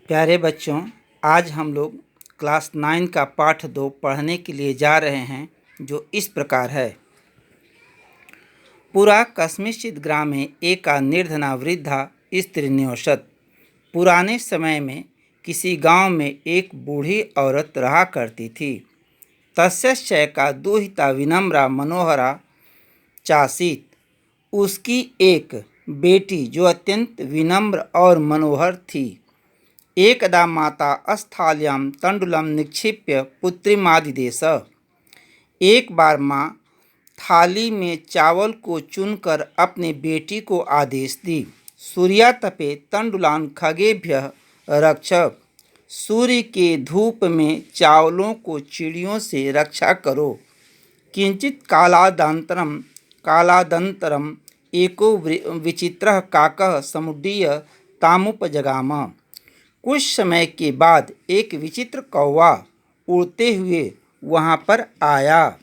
प्यारे बच्चों, आज हम लोग क्लास 9 का पाठ 2 पढ़ने के लिए जा रहे हैं, जो इस प्रकार है। पुरा कस्मिंश्चित् ग्रामे एका निर्धना वृद्धा स्त्री निवसत। पुराने समय में किसी गांव में एक बूढ़ी औरत रहा करती थी। तस्यैका दुहिता विनम्रा मनोहरा चासीत। उसकी एक बेटी जो अत्यंत विनम्र और मनोहर थी। एकदा माता स्थाल्यां तंडुलं निक्षिप्य पुत्रीमादिदेश। एक बार माँ थाली में चावल को चुनकर अपनी बेटी को आदेश दी, सूर्यातपे तंडुलान खगेभ्यः रक्ष। सूर्य के धूप में चावलों को चिड़ियों से रक्षा करो। किंचित कालादंतरम एको विचित्रः काकः समुड्डीय तामुपजगाम। कुछ समय के बाद एक विचित्र कौवा उड़ते हुए वहां पर आया।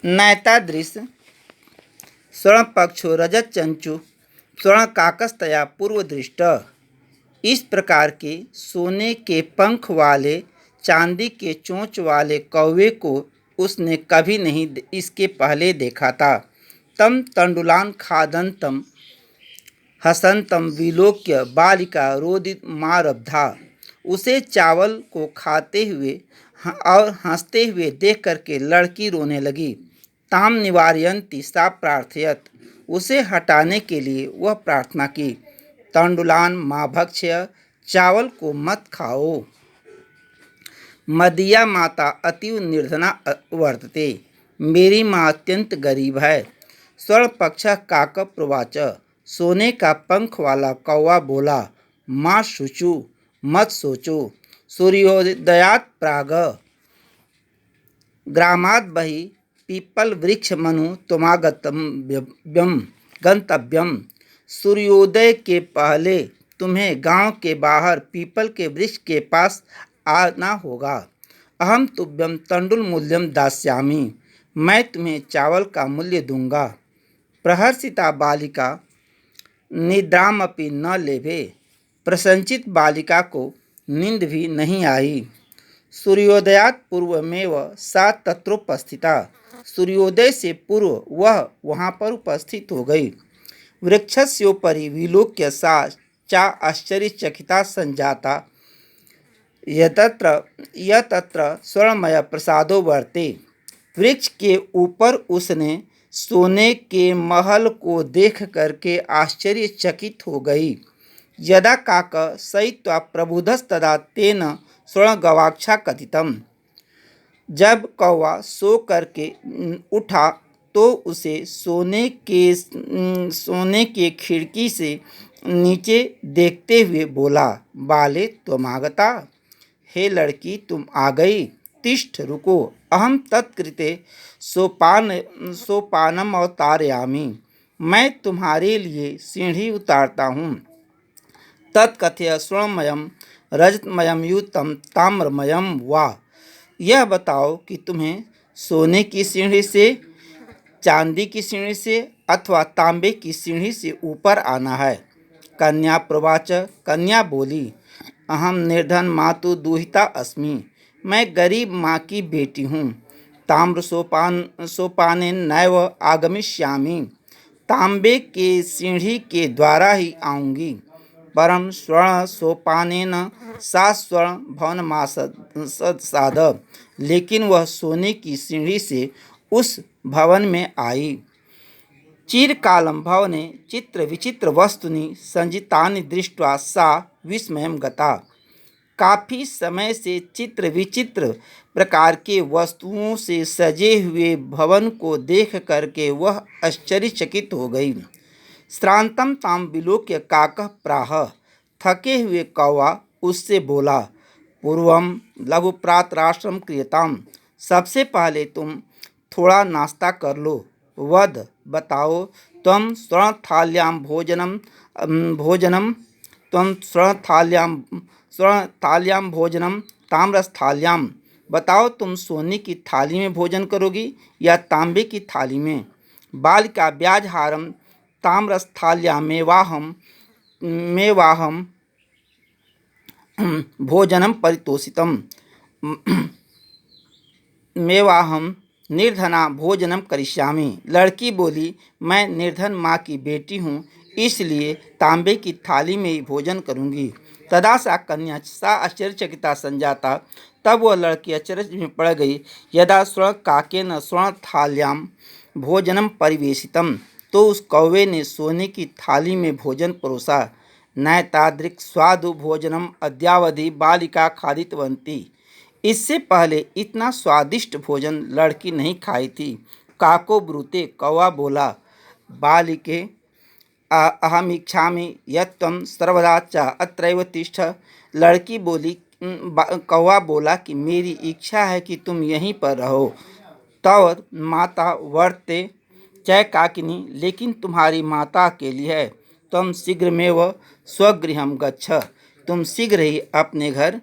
नैतादृश स्वर्णपक्षो रजत चंचु स्वर्ण काकस्तया पूर्व दृष्ट। इस प्रकार के सोने के पंख वाले चांदी के चोंच वाले कौवे को उसने कभी नहीं इसके पहले देखा था। तम तंडुलान खादंतम हसंतम विलोक्य बालिका रोदिमारब्धा। उसे चावल को खाते हुए और हंसते हुए देख करके लड़की रोने लगी। ताम निवारयन्ति सा प्रार्थयत। उसे हटाने के लिए वह प्रार्थना की, तंडुलान माँ भक्ष्य, चावल को मत खाओ। मदीया माता अतीव निर्धना वर्तते। मेरी माँ अत्यंत गरीब है। स्वर्णपक्ष काक प्रवाच। सोने का पंख वाला कौवा बोला, माँ शुचु, मत सोचो। सूर्योदयात प्राग ग्रामाद बहि पीपल वृक्ष मनु गंतव्यम। सूर्योदय के पहले तुम्हें गांव के बाहर पीपल के वृक्ष के पास आना होगा। अहम तुभ्यम तंडुल मूल्यम दास्यामि। मैं तुम्हें चावल का मूल्य दूंगा। प्रहर्षिता बालिका निद्रामपि न लेभे। प्रसन्नचित बालिका को नींद भी नहीं आई। सूर्योदयात पूर्वमेव सा तत्रोपस्थिता। सूर्योदय से पूर्व वह वहाँ पर उपस्थित हो गई। वृक्षस्योपरि विलोक्य सा चा आश्चर्यचकिता संजाता यतत्र स्वर्णमय प्रसादो वर्ते। वृक्ष के ऊपर उसने सोने के महल को देख करके आश्चर्यचकित हो गई। यदा काक सयित्वा प्रबुधस्तदा तेन स्वर्णगवाक्षा कथितम। जब कौवा सो करके उठा तो उसे सोने के खिड़की से नीचे देखते हुए बोला, बाले त्वमागता। हे लड़की, तुम आ गई। तिष्ठ, रुको। अहम तत्कृते सोपानम अवतारयामि। मैं तुम्हारे लिए सीढ़ी उतारता हूँ। तत्कथय स्वर्णमयम रजतमयम युतम ताम्रमयम वा। यह बताओ कि तुम्हें सोने की सीढ़ी से, चांदी की सीढ़ी से अथवा तांबे की सीढ़ी से ऊपर आना है। कन्या प्रवाच। कन्या बोली, अहम निर्धन मातु दुहिता अस्मि। मैं गरीब माँ की बेटी हूँ। ताम्र सोपानेन नैव आगमिष्यामि। तांबे के सीढ़ी के द्वारा ही आऊँगी। परम स्वर्ण सोपानेन सा स्वर्ण भवनमासाद। लेकिन वह सोने की सीढ़ी से उस भवन में आई। चिरकालं भवने चित्र विचित्र वस्तुनि संजितानि दृष्ट्वा सा विस्मयं गता। काफ़ी समय से चित्र विचित्र प्रकार के वस्तुओं से सजे हुए भवन को देख करके वह आश्चर्यचकित हो गई। श्रांतं ताम विलोक्य काकः प्राह। थके हुए कौवा उससे बोला, पूर्वं लघु प्रातराश्रम क्रियताम। सबसे पहले तुम थोड़ा नाश्ता कर लो। वद, बताओ, त्वं स्वर्णथाल्यां भोजनम ताम्रस्थाल्यां। बताओ, तुम सोने की थाली में भोजन करोगी या तांबे की थाली में। बालिका व्याजहारम ताम्रस्थाल्यामेवाहम मेवाहम भोजनम परितोषितम मेवाहम निर्धना भोजनम करिष्यामि। लड़की बोली, मैं निर्धन माँ की बेटी हूँ, इसलिए तांबे की थाली में ही भोजन करूँगी। तदा सा कन्या सा आश्चर्यचकिता संजाता। तब वह लड़की अचरज में पड़ गई। यदा स्वर्ण काकेन स्वर्ण थाल्याम भोजनम परिवेशितम, तो उस कौवे ने सोने की थाली में भोजन परोसा। न तादृक् स्वादु भोजनम अद्यावधि बालिका खादितवंती। इससे पहले इतना स्वादिष्ट भोजन लड़की नहीं खाई थी। काको ब्रूते, कौवा बोला, बालिके अहम इच्छामि यत्त्वं सर्वदा च अत्रैव तिष्ठ। लड़की बोली, कौवा बोला कि मेरी इच्छा है कि तुम यहीं पर रहो। तव माता वर्ते च काकिनी, लेकिन तुम्हारी माता अकेली है। त्वं शीघ्रमेव स्वगृहं गच्छ, तुम शीघ्र ही अपने घर